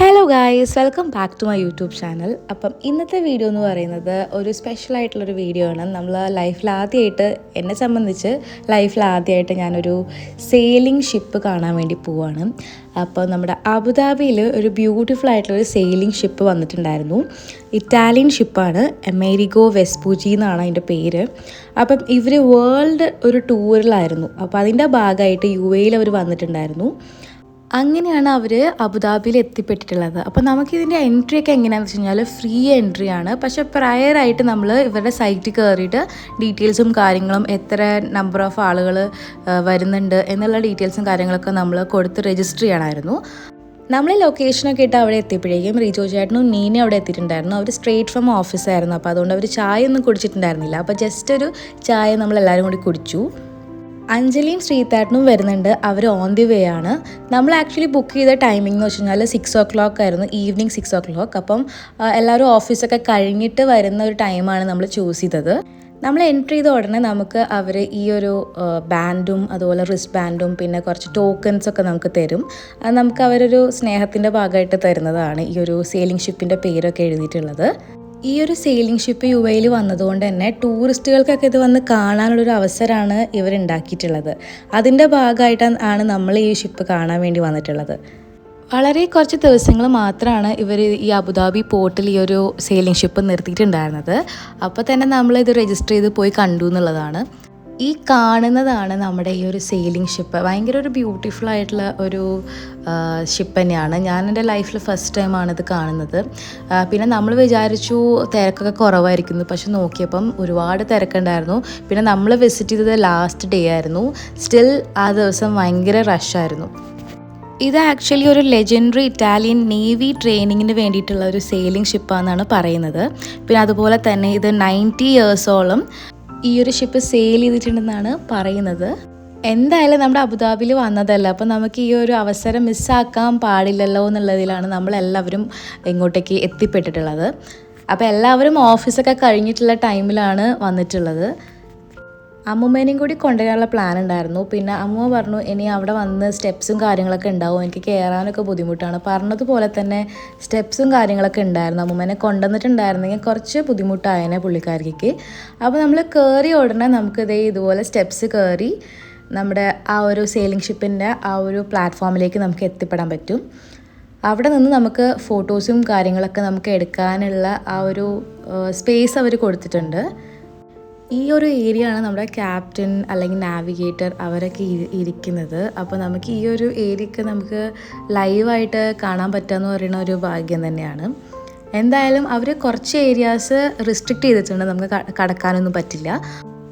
Hello guys, welcome back to my YouTube channel. അപ്പം ഇന്നത്തെ video എന്ന് പറയുന്നത് ഒരു സ്പെഷ്യലായിട്ടുള്ളൊരു വീഡിയോ ആണ്. നമ്മൾ എന്നെ സംബന്ധിച്ച് ലൈഫിൽ ആദ്യമായിട്ട് ഞാനൊരു സെയിലിംഗ് ഷിപ്പ് കാണാൻ വേണ്ടി പോവാണ്. അപ്പോൾ നമ്മുടെ അബുദാബിയിൽ ഒരു ബ്യൂട്ടിഫുൾ ആയിട്ടുള്ളൊരു സെയിലിംഗ് ഷിപ്പ് വന്നിട്ടുണ്ടായിരുന്നു. ഇറ്റാലിയൻ ഷിപ്പാണ്, അമേരിഗോ വെസ്പൂച്ചി എന്നാണ് അതിൻ്റെ പേര്. അപ്പം ഇവർ വേൾഡ് ഒരു ടൂറിലായിരുന്നു. അപ്പോൾ അതിൻ്റെ ഭാഗമായിട്ട് UAE അവർ വന്നിട്ടുണ്ടായിരുന്നു. അങ്ങനെയാണ് അവർ അബുദാബിയിൽ എത്തിപ്പെട്ടിട്ടുള്ളത്. അപ്പോൾ നമുക്കിതിൻ്റെ എൻട്രി ഒക്കെ എങ്ങനെയാണെന്ന് വെച്ച് കഴിഞ്ഞാൽ ഫ്രീ എൻട്രി ആണ്. പക്ഷേ പ്രയറായിട്ട് നമ്മൾ ഇവരുടെ സൈറ്റിൽ കയറിയിട്ട് ഡീറ്റെയിൽസും കാര്യങ്ങളും എത്ര നമ്പർ ഓഫ് ആളുകൾ വരുന്നുണ്ട് എന്നുള്ള ഡീറ്റെയിൽസും കാര്യങ്ങളൊക്കെ നമ്മൾ കൊടുത്ത് രജിസ്റ്റർ ചെയ്യണമായിരുന്നു. നമ്മൾ ലൊക്കേഷനൊക്കെ ഇട്ട് അവിടെ എത്തിയപ്പോഴേക്കും റിജോ ചേട്ടനും നീനെ അവിടെ എത്തിയിട്ടുണ്ടായിരുന്നു. അവർ സ്ട്രേറ്റ് ഫ്രം ഓഫീസായിരുന്നു. അപ്പോൾ അതുകൊണ്ട് അവർ ചായ ഒന്നും കുടിച്ചിട്ടുണ്ടായിരുന്നില്ല. അപ്പോൾ ജസ്റ്റ് ഒരു ചായ നമ്മളെല്ലാവരും കൂടി കുടിച്ചു. അഞ്ജലിയും ശ്രീതാട്ടനും വരുന്നുണ്ട്. അവർ ഓൺ ദി വേ ആണ്. നമ്മൾ ആക്ച്വലി ബുക്ക് ചെയ്ത ടൈമിംഗ് എന്ന് വെച്ച് കഴിഞ്ഞാൽ 6 o'clock ആയിരുന്നു, ഈവനിങ് 6 o'clock. അപ്പം എല്ലാവരും ഓഫീസൊക്കെ കഴിഞ്ഞിട്ട് വരുന്ന ഒരു ടൈമാണ് നമ്മൾ ചൂസ് ചെയ്തത്. നമ്മൾ എൻട്രി ചെയ്ത ഉടനെ നമുക്ക് അവർ ഈ ഒരു ബാൻഡും അതുപോലെ റിസ്റ്റ് ബാൻഡും പിന്നെ കുറച്ച് ടോക്കൺസൊക്കെ നമുക്ക് തരും. അത് നമുക്ക് അവരൊരു സ്നേഹത്തിൻ്റെ ഭാഗമായിട്ട് തരുന്നതാണ് ഈ ഒരു സെയിലിംഗ് ഷിപ്പിൻ്റെ പേരൊക്കെ എഴുതിയിട്ടുള്ളത്. ഈ ഒരു സെയിലിംഗ് ഷിപ്പ് UAE വന്നതുകൊണ്ട് തന്നെ ടൂറിസ്റ്റുകൾക്കൊക്കെ ഇത് വന്ന് കാണാനുള്ളൊരു അവസരമാണ് ഇവരുണ്ടാക്കിയിട്ടുള്ളത്. അതിൻ്റെ ഭാഗമായിട്ടാണ് നമ്മൾ ഈ ഷിപ്പ് കാണാൻ വേണ്ടി വന്നിട്ടുള്ളത്. വളരെ കുറച്ച് ദിവസങ്ങൾ മാത്രമാണ് ഇവർ ഈ അബുദാബി പോർട്ടിൽ ഈ ഒരു സെയിലിംഗ് ഷിപ്പ് നിർത്തിയിട്ടുണ്ടായിരുന്നത്. അപ്പോൾ തന്നെ നമ്മളിത് രജിസ്റ്റർ ചെയ്ത് പോയി കണ്ടു എന്നുള്ളതാണ്. ഈ കാണുന്നതാണ് നമ്മുടെ ഈ ഒരു സെയിലിംഗ് ഷിപ്പ്. ഭയങ്കര ഒരു ബ്യൂട്ടിഫുൾ ആയിട്ടുള്ള ഒരു ഷിപ്പ് തന്നെയാണ്. ഞാൻ എൻ്റെ ലൈഫിൽ ഫസ്റ്റ് ടൈമാണ് ഇത് കാണുന്നത്. പിന്നെ നമ്മൾ വിചാരിച്ചു തിരക്കൊക്കെ കുറവായിരിക്കുന്നു, പക്ഷെ നോക്കിയപ്പം ഒരുപാട് തിരക്കുണ്ടായിരുന്നു. പിന്നെ നമ്മൾ വിസിറ്റ് ചെയ്തത് ലാസ്റ്റ് ഡേ ആയിരുന്നു. സ്റ്റിൽ ആ ദിവസം ഭയങ്കര റഷായിരുന്നു. ഇത് ആക്ച്വലി ഒരു ലെജൻഡറി ഇറ്റാലിയൻ നേവി ട്രെയിനിങ്ങിന് വേണ്ടിയിട്ടുള്ള ഒരു സെയിലിംഗ് ഷിപ്പാണെന്നാണ് പറയുന്നത്. പിന്നെ അതുപോലെ തന്നെ ഇത് 90 yearsോളം ഈ ഒരു ഷിപ്പ് സെയിൽ ചെയ്തിട്ടുണ്ടെന്നാണ് പറയുന്നത്. എന്തായാലും നമ്മുടെ അബുദാബിയിൽ വന്നതല്ല, അപ്പോൾ നമുക്ക് ഈ ഒരു അവസരം മിസ്സാക്കാൻ പാടില്ലല്ലോ എന്നുള്ളതിലാണ് നമ്മളെല്ലാവരും ഇങ്ങോട്ടേക്ക് എത്തിപ്പെട്ടിട്ടുള്ളത്. അപ്പോൾ എല്ലാവരും ഓഫീസൊക്കെ കഴിഞ്ഞിട്ടുള്ള ടൈമിലാണ് വന്നിട്ടുള്ളത്. അമ്മൂമ്മേനെയും കൂടി കൊണ്ടുവരാനുള്ള പ്ലാൻ ഉണ്ടായിരുന്നു. പിന്നെ അമ്മൂമ്മ പറഞ്ഞു ഇനി അവിടെ വന്ന് സ്റ്റെപ്സും കാര്യങ്ങളൊക്കെ ഉണ്ടാവും, എനിക്ക് കയറാനൊക്കെ ബുദ്ധിമുട്ടാണ്. പറഞ്ഞതുപോലെ തന്നെ സ്റ്റെപ്സും കാര്യങ്ങളൊക്കെ ഉണ്ടായിരുന്നു. അമ്മൂമ്മേനെ കൊണ്ടുവന്നിട്ടുണ്ടായിരുന്നെങ്കിൽ കുറച്ച് ബുദ്ധിമുട്ടായേനെ പുള്ളിക്കാരിക്ക്. അപ്പോൾ നമ്മൾ കയറിയ ഉടനെ നമുക്ക് ഇതുപോലെ സ്റ്റെപ്സ് കയറി നമ്മുടെ ആ ഒരു സെയിലിംഗ് ഷിപ്പിൻ്റെ ആ ഒരു പ്ലാറ്റ്ഫോമിലേക്ക് നമുക്ക് എത്തിപ്പെടാൻ പറ്റും. അവിടെ നിന്ന് നമുക്ക് ഫോട്ടോസും കാര്യങ്ങളൊക്കെ നമുക്ക് എടുക്കാനുള്ള ആ ഒരു സ്പേസ് അവർ കൊടുത്തിട്ടുണ്ട്. ഈ ഒരു ഏരിയ ആണ് നമ്മുടെ ക്യാപ്റ്റൻ അല്ലെങ്കിൽ നാവിഗേറ്റർ അവരൊക്കെ ഇരിക്കുന്നത്. അപ്പോൾ നമുക്ക് ഈ ഒരു ഏരിയക്ക് നമുക്ക് ലൈവായിട്ട് കാണാൻ പറ്റുകയെന്ന് പറയുന്ന ഒരു ഭാഗ്യം തന്നെയാണ്. എന്തായാലും അവർ കുറച്ച് ഏരിയാസ് റിസ്ട്രിക്റ്റ് ചെയ്തിട്ടുണ്ട്, നമുക്ക് കടക്കാനൊന്നും പറ്റില്ല.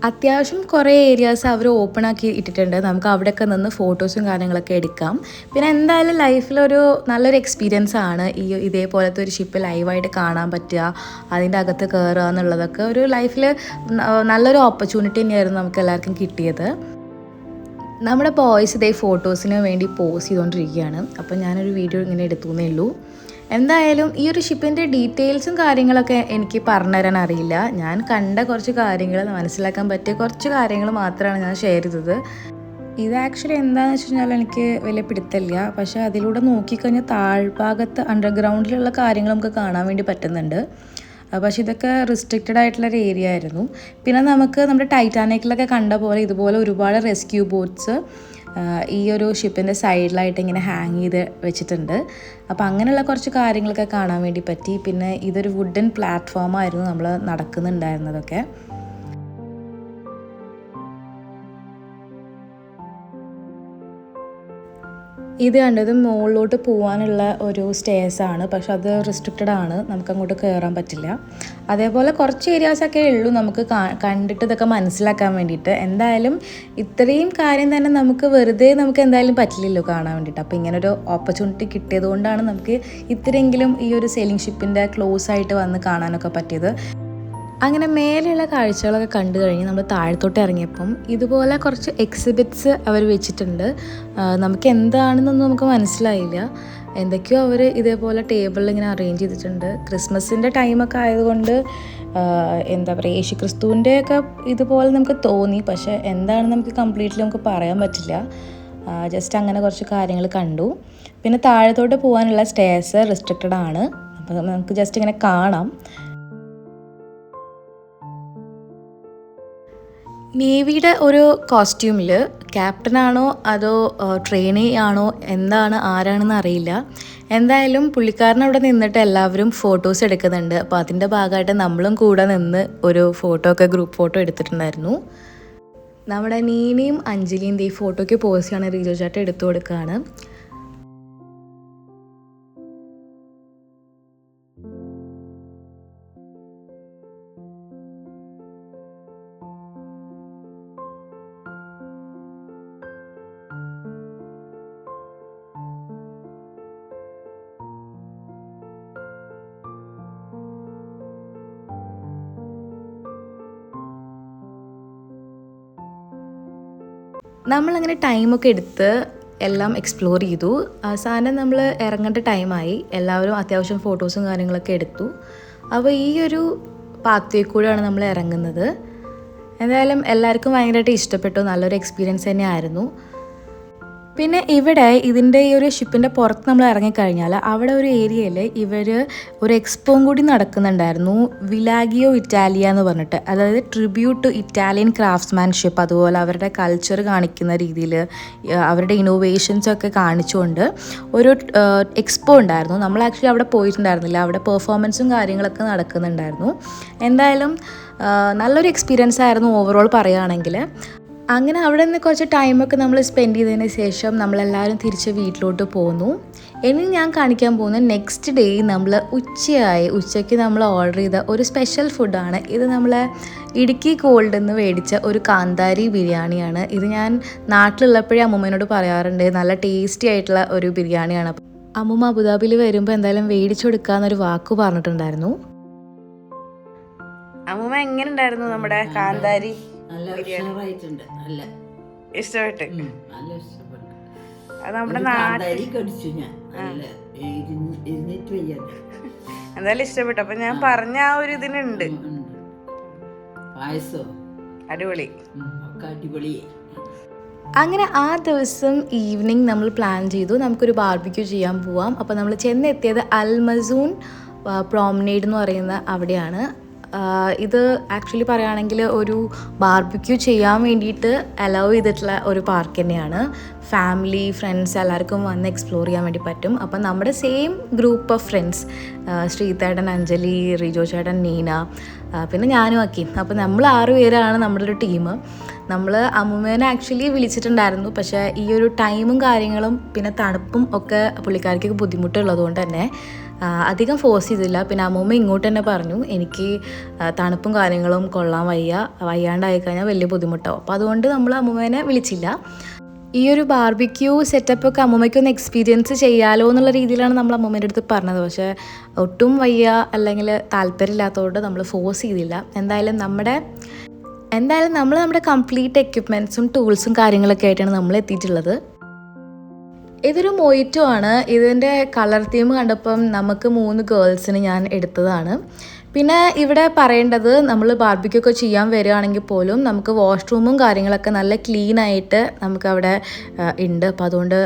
അത്യാവശ്യം കുറേ ഏരിയാസ് അവർ ഓപ്പൺ ആക്കി ഇട്ടിട്ടുണ്ട്, നമുക്ക് അവിടെയൊക്കെ നിന്ന് ഫോട്ടോസും കാര്യങ്ങളൊക്കെ എടുക്കാം. പിന്നെ എന്തായാലും ലൈഫിലൊരു നല്ലൊരു എക്സ്പീരിയൻസ് ആണ് ഇതേപോലത്തെ ഒരു ഷിപ്പ് ലൈവായിട്ട് കാണാൻ പറ്റുക, അതിൻ്റെ അകത്ത് കയറുക എന്നുള്ളതൊക്കെ ഒരു ലൈഫിൽ നല്ലൊരു ഓപ്പർച്യൂണിറ്റി തന്നെയായിരുന്നു നമുക്ക് എല്ലാവർക്കും കിട്ടിയത്. നമ്മുടെ ബോയ്സ് ഫോട്ടോസിന് വേണ്ടി പോസ് ചെയ്തുകൊണ്ടിരിക്കുകയാണ്. അപ്പോൾ ഞാനൊരു വീഡിയോ ഇങ്ങനെ എടുത്തുന്നേ ഉള്ളൂ. എന്തായാലും ഈ ഒരു ഷിപ്പിൻ്റെ ഡീറ്റെയിൽസും കാര്യങ്ങളൊക്കെ എനിക്ക് പറഞ്ഞുതരാൻ അറിയില്ല. ഞാൻ കണ്ട കുറച്ച് കാര്യങ്ങൾ, മനസ്സിലാക്കാൻ പറ്റിയ കുറച്ച് കാര്യങ്ങൾ മാത്രമാണ് ഞാൻ ഷെയർ ചെയ്തത്. ഇത് ആക്ച്വലി എന്താണെന്ന് വെച്ച് കഴിഞ്ഞാൽ എനിക്ക് വലിയ പിടുത്തമില്ല, പക്ഷേ അതിലൂടെ നോക്കിക്കഴിഞ്ഞാൽ താഴ്ഭാഗത്ത് അണ്ടർഗ്രൗണ്ടിലുള്ള കാര്യങ്ങൾ നമുക്ക് കാണാൻ വേണ്ടി പറ്റുന്നുണ്ട്. പക്ഷേ ഇതൊക്കെ റിസ്ട്രിക്റ്റഡ് ആയിട്ടുള്ളൊരു ഏരിയ ആയിരുന്നു. പിന്നെ നമുക്ക് നമ്മുടെ ടൈറ്റാനിക്കിലൊക്കെ കണ്ട പോലെ ഇതുപോലെ ഒരുപാട് റെസ്ക്യൂ ബോട്ട്സ് ഈ ഒരു ഷിപ്പിൻ്റെ സൈഡിലായിട്ട് ഇങ്ങനെ ഹാങ് ചെയ്ത് വെച്ചിട്ടുണ്ട്. അപ്പോൾ അങ്ങനെയുള്ള കുറച്ച് കാര്യങ്ങളൊക്കെ കാണാൻ വേണ്ടി പറ്റി. പിന്നെ ഇതൊരു വുഡൻ പ്ലാറ്റ്ഫോമായിരുന്നു നമ്മൾ നടക്കുന്നുണ്ടായിരുന്നതൊക്കെ. ഇത് കണ്ടത് മുകളിലോട്ട് പോകാനുള്ള ഒരു സ്റ്റേഴ്സാണ്, പക്ഷെ അത് റിസ്ട്രിക്റ്റഡ് ആണ്, നമുക്ക് അങ്ങോട്ട് കയറാൻ പറ്റില്ല. അതേപോലെ കുറച്ച് ഏരിയാസൊക്കെ ഉള്ളൂ നമുക്ക് കണ്ടിട്ട് ഇതൊക്കെ മനസ്സിലാക്കാൻ വേണ്ടിയിട്ട്. എന്തായാലും ഇത്രയും കാര്യം തന്നെ നമുക്ക് വെറുതെ നമുക്ക് എന്തായാലും പറ്റില്ലല്ലോ കാണാൻ വേണ്ടിയിട്ട്. അപ്പോൾ ഇങ്ങനൊരു ഓപ്പർച്യൂണിറ്റി കിട്ടിയത് കൊണ്ടാണ് നമുക്ക് ഇത്രയെങ്കിലും ഈ ഒരു സെയിലിംഗ് ഷിപ്പിൻ്റെ ക്ലോസ് ആയിട്ട് വന്ന് കാണാനൊക്കെ പറ്റിയത്. അങ്ങനെ മേലെയുള്ള കാഴ്ചകളൊക്കെ കണ്ടു കഴിഞ്ഞ് നമ്മൾ താഴത്തോട്ട് ഇറങ്ങിയപ്പം ഇതുപോലെ കുറച്ച് എക്സിബിറ്റ്സ് അവർ വെച്ചിട്ടുണ്ട്. നമുക്ക് എന്താണെന്നൊന്നും നമുക്ക് മനസ്സിലായില്ല. എന്തൊക്കെയോ അവർ ഇതേപോലെ ടേബിളിൽ ഇങ്ങനെ അറേഞ്ച് ചെയ്തിട്ടുണ്ട്. ക്രിസ്മസിൻ്റെ ടൈമൊക്കെ ആയതുകൊണ്ട് എന്താ പറയുക, യേശു ക്രിസ്തുവിൻ്റെയൊക്കെ ഇതുപോലെ നമുക്ക് തോന്നി. പക്ഷേ എന്താണെന്ന് നമുക്ക് കംപ്ലീറ്റ്ലി നമുക്ക് പറയാൻ പറ്റില്ല. ജസ്റ്റ് അങ്ങനെ കുറച്ച് കാര്യങ്ങൾ കണ്ടു. പിന്നെ താഴത്തോട്ട് പോകാനുള്ള സ്റ്റേഴ്സ് റെസ്ട്രിക്റ്റഡ് ആണ്, അപ്പോൾ നമുക്ക് ജസ്റ്റ് ഇങ്ങനെ കാണാം. നേവിയുടെ ഒരു കോസ്റ്റ്യൂമിൽ ക്യാപ്റ്റനാണോ അതോ ട്രെയിനി ആണോ എന്താണ് ആരാണെന്ന് അറിയില്ല. എന്തായാലും പുള്ളിക്കാരൻ അവിടെ നിന്നിട്ട് എല്ലാവരും ഫോട്ടോസ് എടുക്കുന്നുണ്ട്. അപ്പോൾ അതിൻ്റെ ഭാഗമായിട്ട് നമ്മളും കൂടെ നിന്ന് ഒരു ഫോട്ടോ ഒക്കെ ഗ്രൂപ്പ് ഫോട്ടോ എടുത്തിട്ടുണ്ടായിരുന്നു. നമ്മുടെ നീനയും അഞ്ജലിയും ഈ ഫോട്ടോയ്ക്ക് പോസ് ചെയ്യാണ് റിജോ ചേട്ടൻ എടുത്തു കൊടുക്കുകയാണ്. നമ്മളങ്ങനെ ടൈമൊക്കെ എടുത്ത് എല്ലാം എക്സ്പ്ലോർ ചെയ്തു. അവസാനം നമ്മൾ ഇറങ്ങേണ്ട ടൈമായി. എല്ലാവരും അത്യാവശ്യം ഫോട്ടോസും കാര്യങ്ങളൊക്കെ എടുത്തു. അപ്പോൾ ഈ ഒരു പാത്തയിൽ കൂടെയാണ് നമ്മൾ ഇറങ്ങുന്നത്. എന്തായാലും എല്ലാവർക്കും ഭയങ്കരമായിട്ട് ഇഷ്ടപ്പെട്ടു. നല്ലൊരു എക്സ്പീരിയൻസ് തന്നെയായിരുന്നു. പിന്നെ ഇവിടെ ഇതിൻ്റെ ഈ ഒരു ഷിപ്പിൻ്റെ പുറത്ത് നമ്മൾ ഇറങ്ങിക്കഴിഞ്ഞാൽ അവിടെ ഒരു ഏരിയയിൽ ഇവർ ഒരു എക്സ്പോയും കൂടി നടക്കുന്നുണ്ടായിരുന്നു. വിലാഗിയോ ഇറ്റാലിയ എന്ന് പറഞ്ഞിട്ട്, അതായത് ട്രിബ്യൂട്ട് ടു ഇറ്റാലിയൻ ക്രാഫ്റ്റ്സ്മാൻഷിപ്പ്, അതുപോലെ അവരുടെ കൾച്ചർ കാണിക്കുന്ന രീതിയിൽ അവരുടെ ഇന്നോവേഷൻസൊക്കെ കാണിച്ചുകൊണ്ട് ഒരു എക്സ്പോ ഉണ്ടായിരുന്നു. നമ്മൾ ആക്ച്വലി അവിടെ പോയിട്ടുണ്ടായിരുന്നില്ല. അവിടെ പെർഫോമൻസും കാര്യങ്ങളൊക്കെ നടക്കുന്നുണ്ടായിരുന്നു. എന്തായാലും നല്ലൊരു എക്സ്പീരിയൻസ് ആയിരുന്നു ഓവറോൾ പറയുകയാണെങ്കിൽ. അങ്ങനെ അവിടെ നിന്ന് കുറച്ച് ടൈമൊക്കെ നമ്മൾ സ്പെൻഡ് ചെയ്തതിന് ശേഷം നമ്മളെല്ലാവരും തിരിച്ച് വീട്ടിലോട്ട് പോന്നു. ഇനി ഞാൻ കാണിക്കാൻ പോകുന്ന നെക്സ്റ്റ് ഡേ നമ്മൾ ഉച്ചയ്ക്ക് നമ്മൾ ഓർഡർ ചെയ്ത ഒരു സ്പെഷ്യൽ ഫുഡാണ്. ഇത് നമ്മൾ ഇടുക്കി ഗോൾഡിൽ നിന്ന് മേടിച്ച ഒരു കാന്താരി ബിരിയാണിയാണ്. ഇത് ഞാൻ നാട്ടിലുള്ളപ്പോഴേ അമ്മൂമ്മേനോട് പറയാറുണ്ട്, നല്ല ടേസ്റ്റി ആയിട്ടുള്ള ഒരു ബിരിയാണിയാണ്. അമ്മൂമ്മ അബുദാബിയിൽ വരുമ്പോൾ എന്തായാലും മേടിച്ചു കൊടുക്കാമെന്നൊരു വാക്ക് പറഞ്ഞിട്ടുണ്ടായിരുന്നു. അമ്മൂമ്മ എങ്ങനെ ഉണ്ടായിരുന്നു നമ്മുടെ കാന്താരി? ഇഷ്ടപ്പെട്ട് അത് നമ്മുടെ എന്തായാലും ഇഷ്ടപ്പെട്ടു. അപ്പൊ ഞാൻ പറഞ്ഞ ആ ഒരു ഇതിനുണ്ട്. അടിപൊളി. അങ്ങനെ ആ ദിവസം ഈവനിങ് നമ്മൾ പ്ലാൻ ചെയ്തു നമുക്കൊരു ബാർബിക്യൂ ചെയ്യാൻ പോവാം. അപ്പോൾ നമ്മൾ ചെന്നെത്തിയത് അൽ മസൂൻ പ്രോമനേഡ് എന്ന് പറയുന്ന അവിടെയാണ്. ഇത് ആക്ച്വലി പറയുകയാണെങ്കിൽ ഒരു ബാർബിക്യൂ ചെയ്യാൻ വേണ്ടിയിട്ട് അലൗ ചെയ്തിട്ടുള്ള ഒരു പാർക്ക് തന്നെയാണ്. ഫാമിലി, ഫ്രണ്ട്സ് എല്ലാവർക്കും വന്ന് എക്സ്പ്ലോർ ചെയ്യാൻ വേണ്ടി പറ്റും. അപ്പം നമ്മുടെ സെയിം ഗ്രൂപ്പ് ഓഫ് ഫ്രണ്ട്സ്, ശ്രീതേട്ടൻ, അഞ്ജലി, റിജോ ചേട്ടൻ, നീന, പിന്നെ ഞാനും ആക്കി. അപ്പോൾ നമ്മൾ 6 പേരാണ് നമ്മുടെ ഒരു ടീം. നമ്മൾ അമ്മൂമ്മേനെ ആക്ച്വലി വിളിച്ചിട്ടുണ്ടായിരുന്നു. പക്ഷേ ഈ ഒരു ടൈമും കാര്യങ്ങളും പിന്നെ തണുപ്പും ഒക്കെ പുള്ളിക്കാരിക്ക് ബുദ്ധിമുട്ടുള്ളതുകൊണ്ട് തന്നെ അധികം ഫോഴ്സ് ചെയ്തില്ല. പിന്നെ അമ്മൂമ്മ ഇങ്ങോട്ട് തന്നെ പറഞ്ഞു, എനിക്ക് തണുപ്പും കാര്യങ്ങളും കൊള്ളാൻ വയ്യാണ്ടായി കഴിഞ്ഞാൽ വലിയ ബുദ്ധിമുട്ടാവും. അപ്പോൾ അതുകൊണ്ട് നമ്മൾ അമ്മൂമ്മേനെ വിളിച്ചില്ല. ഈ ഒരു ബാർബിക്യൂ സെറ്റപ്പൊക്കെ അമ്മൂമ്മയ്ക്കൊന്ന് എക്സ്പീരിയൻസ് ചെയ്യാലോ എന്നുള്ള രീതിയിലാണ് നമ്മൾ അമ്മൂമ്മേൻ്റെ അടുത്ത് പറഞ്ഞത്. പക്ഷേ ഒട്ടും വയ്യ അല്ലെങ്കിൽ താല്പര്യമില്ലാത്തതുകൊണ്ട് നമ്മൾ ഫോഴ്സ് ചെയ്തില്ല. എന്തായാലും നമ്മൾ നമ്മുടെ കംപ്ലീറ്റ് എക്യുപ്മെൻറ്റ്സും ടൂൾസും കാര്യങ്ങളൊക്കെ ആയിട്ടാണ് നമ്മൾ എത്തിയിട്ടുള്ളത്. ഇതൊരു മൊയ്റ്റോ ആണ്. ഇതിൻ്റെ കളർ തീം കണ്ടപ്പം നമുക്ക് 3 ഗേൾസിന് ഞാൻ എടുത്തതാണ്. പിന്നെ ഇവിടെ പറയേണ്ടത്, നമ്മൾ ബാർബിക്യൂ ഒക്കെ ചെയ്യാൻ വരികയാണെങ്കിൽ പോലും നമുക്ക് വാഷ്റൂമും കാര്യങ്ങളൊക്കെ നല്ല ക്ലീനായിട്ട് നമുക്കവിടെ ഉണ്ട്. അപ്പോൾ അതുകൊണ്ട്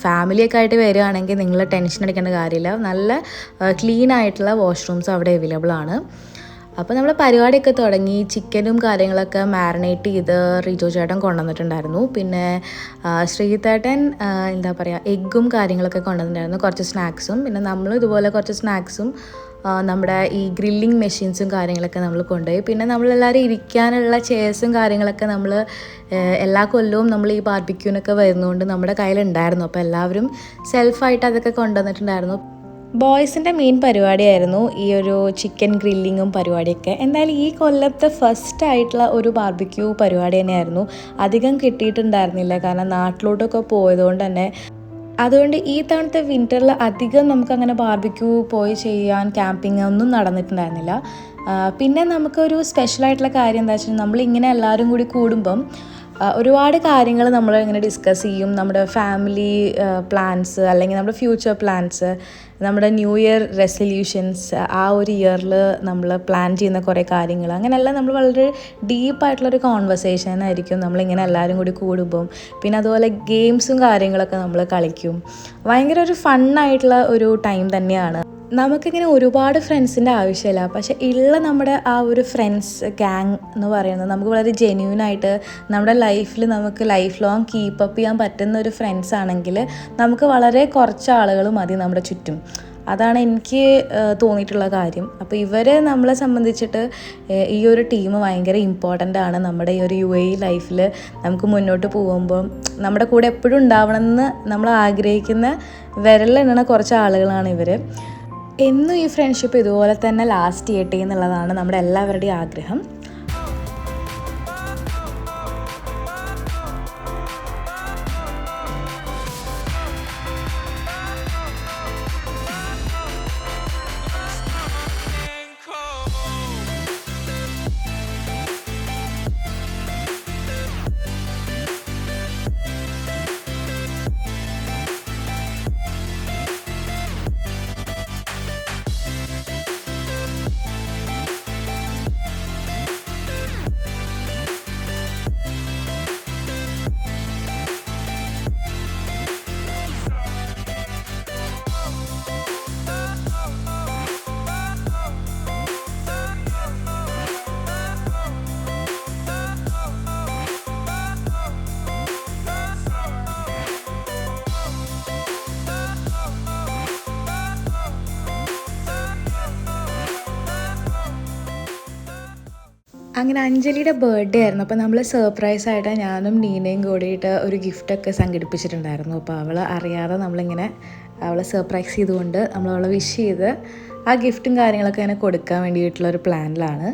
ഫാമിലിയൊക്കെ ആയിട്ട് വരികയാണെങ്കിൽ നിങ്ങൾ ടെൻഷൻ അടിക്കേണ്ട കാര്യമില്ല. നല്ല ക്ലീനായിട്ടുള്ള വാഷ്റൂംസ് അവിടെ അവൈലബിൾ ആണ്. അപ്പോൾ നമ്മൾ പരിപാടിയൊക്കെ തുടങ്ങി. ചിക്കനും കാര്യങ്ങളൊക്കെ മാരിനേറ്റ് ചെയ്ത് റിജോ ചേട്ടൻ കൊണ്ടുവന്നിട്ടുണ്ടായിരുന്നു. പിന്നെ ശ്രീതേട്ടൻ എന്താ പറയുക, എഗ്ഗും കാര്യങ്ങളൊക്കെ കൊണ്ടുവന്നിട്ടുണ്ടായിരുന്നു, കുറച്ച് സ്നാക്സും. പിന്നെ നമ്മൾ ഇതുപോലെ കുറച്ച് സ്നാക്സും നമ്മുടെ ഈ ഗ്രില്ലിങ് മെഷീൻസും കാര്യങ്ങളൊക്കെ നമ്മൾ കൊണ്ടുപോയി. പിന്നെ നമ്മളെല്ലാവരും ഇരിക്കാനുള്ള ചെയർസും കാര്യങ്ങളൊക്കെ നമ്മൾ എല്ലാ കൊല്ലവും നമ്മൾ ഈ ബാർബിക്യൂനൊക്കെ വരുന്നതുകൊണ്ട് നമ്മുടെ കയ്യിലുണ്ടായിരുന്നു. അപ്പോൾ എല്ലാവരും സെൽഫായിട്ട് അതൊക്കെ കൊണ്ടുവന്നിട്ടുണ്ടായിരുന്നു. ബോയ്സിൻ്റെ മെയിൻ പരിപാടിയായിരുന്നു ഈ ഒരു ചിക്കൻ ഗ്രില്ലിങ്ങും പരിപാടിയൊക്കെ. എന്തായാലും ഈ കൊല്ലത്തെ ഫസ്റ്റ് ആയിട്ടുള്ള ഒരു ബാർബിക്യൂ പരിപാടി തന്നെയായിരുന്നു. അധികം കിട്ടിയിട്ടുണ്ടായിരുന്നില്ല, കാരണം നാട്ടിലോട്ടൊക്കെ പോയതുകൊണ്ട് തന്നെ. അതുകൊണ്ട് ഈ തവണത്തെ വിൻ്ററിൽ അധികം നമുക്കങ്ങനെ ബാർബിക്യൂ പോയി ചെയ്യാൻ ക്യാമ്പിങ് ഒന്നും നടന്നിട്ടുണ്ടായിരുന്നില്ല. പിന്നെ നമുക്കൊരു സ്പെഷ്യലായിട്ടുള്ള കാര്യം എന്താ വെച്ചാൽ, നമ്മളിങ്ങനെ എല്ലാവരും കൂടി കൂടുമ്പം ഒരുപാട് കാര്യങ്ങൾ നമ്മൾ ഇങ്ങനെ ഡിസ്കസ് ചെയ്യും. നമ്മുടെ ഫാമിലി പ്ലാൻസ്, അല്ലെങ്കിൽ നമ്മുടെ ഫ്യൂച്ചർ പ്ലാൻസ്, നമ്മുടെ ന്യൂ ഇയർ റെസൊല്യൂഷൻസ്, ആ ഒരു ഇയറിൽ നമ്മൾ പ്ലാൻ ചെയ്യുന്ന കുറേ കാര്യങ്ങൾ, അങ്ങനെയെല്ലാം നമ്മൾ വളരെ ഡീപ്പായിട്ടുള്ളൊരു കോൺവെർസേഷൻ ആയിരിക്കും നമ്മളിങ്ങനെ എല്ലാവരും കൂടി കൂടുമ്പം. പിന്നെ അതുപോലെ ഗെയിംസും കാര്യങ്ങളൊക്കെ നമ്മൾ കളിക്കും. ഭയങ്കര ഒരു ഫണ്ണായിട്ടുള്ള ഒരു ടൈം തന്നെയാണ്. നമുക്കിങ്ങനെ ഒരുപാട് ഫ്രണ്ട്സിൻ്റെ ആവശ്യമില്ല, പക്ഷെ ഉള്ള നമ്മുടെ ആ ഒരു ഫ്രണ്ട്സ് ഗ്യാങ് എന്ന് പറയുന്നത് നമുക്ക് വളരെ ജെന്യൂനായിട്ട് നമ്മുടെ ലൈഫിൽ നമുക്ക് ലൈഫ് ലോങ് കീപ്പപ്പ് ചെയ്യാൻ പറ്റുന്ന ഒരു ഫ്രണ്ട്സ് ആണെങ്കിൽ നമുക്ക് വളരെ കുറച്ച് ആളുകൾ മതി നമ്മുടെ ചുറ്റും. അതാണ് എനിക്ക് തോന്നിയിട്ടുള്ള കാര്യം. അപ്പോൾ ഇവർ നമ്മളെ സംബന്ധിച്ചിട്ട് ഈ ഒരു ടീം ഭയങ്കര ഇമ്പോർട്ടൻ്റ് ആണ് നമ്മുടെ ഈ ഒരു UAE ലൈഫിൽ. നമുക്ക് മുന്നോട്ട് പോകുമ്പോൾ നമ്മുടെ കൂടെ എപ്പോഴും ഉണ്ടാവണമെന്ന് നമ്മൾ ആഗ്രഹിക്കുന്ന വിരലെണ്ണ കുറച്ച് ആളുകളാണ് ഇവർ. എന്നും ഈ ഫ്രണ്ട്ഷിപ്പ് ഇതുപോലെ തന്നെ ലാസ്റ്റ് ചെയ്യട്ടെ എന്നുള്ളതാണ് നമ്മുടെ എല്ലാവരുടെയും ആഗ്രഹം. അങ്ങനെ അഞ്ജലിയുടെ ബർത്ത്ഡേ ആയിരുന്നു. അപ്പോൾ നമ്മൾ സർപ്രൈസായിട്ട് ഞാനും നീനയും കൂടിയിട്ട് ഒരു ഗിഫ്റ്റൊക്കെ സംഘടിപ്പിച്ചിട്ടുണ്ടായിരുന്നു. അപ്പോൾ അവൾ അറിയാതെ നമ്മളിങ്ങനെ അവളെ സർപ്രൈസ് ചെയ്തുകൊണ്ട് നമ്മളവളെ വിഷ് ചെയ്ത് ആ ഗിഫ്റ്റും കാര്യങ്ങളൊക്കെ അങ്ങനെ കൊടുക്കാൻ വേണ്ടിയിട്ടുള്ളൊരു പ്ലാനിലാണ്.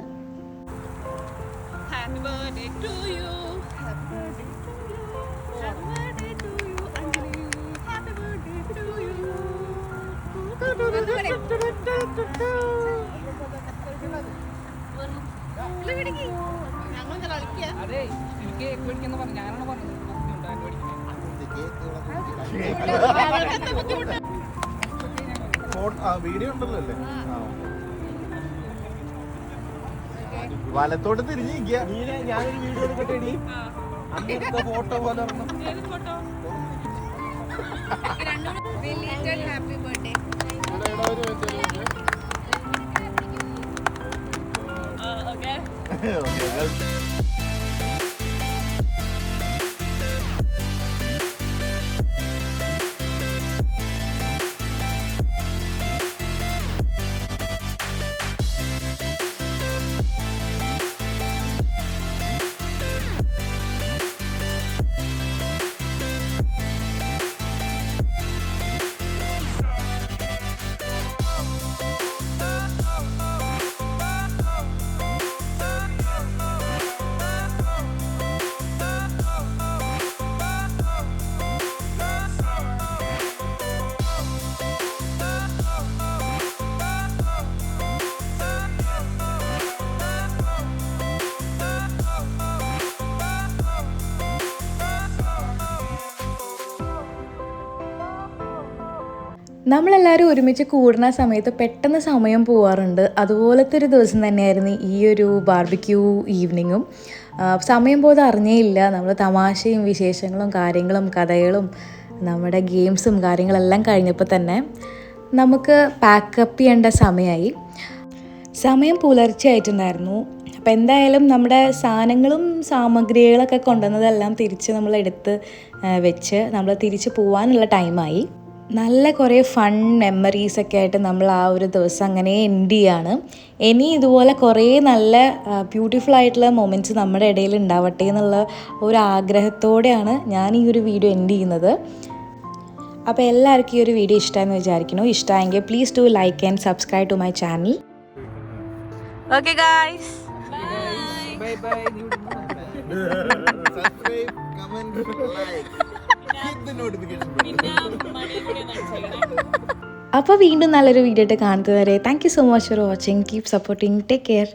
വീഡിയോ ഉണ്ടല്ലോ അല്ലേ? വലത്തോട്ട് തിരിഞ്ഞിരിക്കുക. ഞാനൊരു വീഡിയോ എടുക്കട്ടെ. ഫോട്ടോ പോലെ ഹാപ്പി ബർത്ത്ഡേ. നമ്മളെല്ലാവരും ഒരുമിച്ച് കൂടുന്ന സമയത്ത് പെട്ടെന്ന് സമയം പോവാറുണ്ട്. അതുപോലത്തെ ഒരു ദിവസം തന്നെയായിരുന്നു ഈ ഒരു ബാർബിക്യൂ ഈവനിങ്ങും. സമയം പോയത് അറിഞ്ഞേയില്ല. നമ്മൾ തമാശയും വിശേഷങ്ങളും കാര്യങ്ങളും കഥകളും നമ്മുടെ ഗെയിംസും കാര്യങ്ങളെല്ലാം കഴിഞ്ഞപ്പോൾ തന്നെ നമുക്ക് പാക്കപ്പ് ചെയ്യേണ്ട സമയമായി. സമയം പുലർച്ചെ ആയിട്ടുണ്ടായിരുന്നു. അപ്പോൾ എന്തായാലും നമ്മുടെ സാധനങ്ങളും സാമഗ്രികളൊക്കെ കൊണ്ടുവന്നതെല്ലാം തിരിച്ച് നമ്മൾ എടുത്ത് വെച്ച് നമ്മൾ തിരിച്ച് പോകാനുള്ള ടൈമായി. നല്ല കുറേ ഫൺ മെമ്മറീസൊക്കെ ആയിട്ട് നമ്മൾ ആ ഒരു ദിവസം അങ്ങനെ എൻഡ് ചെയ്യാണ്. ഇനി ഇതുപോലെ കുറേ നല്ല ബ്യൂട്ടിഫുൾ ആയിട്ടുള്ള മൊമെൻറ്റ്സ് നമ്മുടെ ഇടയിൽ ഉണ്ടാവട്ടെ എന്നുള്ള ഒരു ആഗ്രഹത്തോടെയാണ് ഞാൻ ഈ ഒരു വീഡിയോ എൻഡ് ചെയ്യുന്നത്. അപ്പോൾ എല്ലാവർക്കും ഈ ഒരു വീഡിയോ ഇഷ്ടമാണെന്ന് വിചാരിക്കുന്നു. ഇഷ്ടമായെങ്കിൽ please do like and subscribe to my channel. Okay guys, bye bye. Subscribe, comment, like. Hit the notification button. അപ്പോൾ വീണ്ടും നല്ലൊരു വീഡിയോ ആയിട്ട് കാണുന്നത് വരെ thank you so much for watching. Keep supporting. Take care.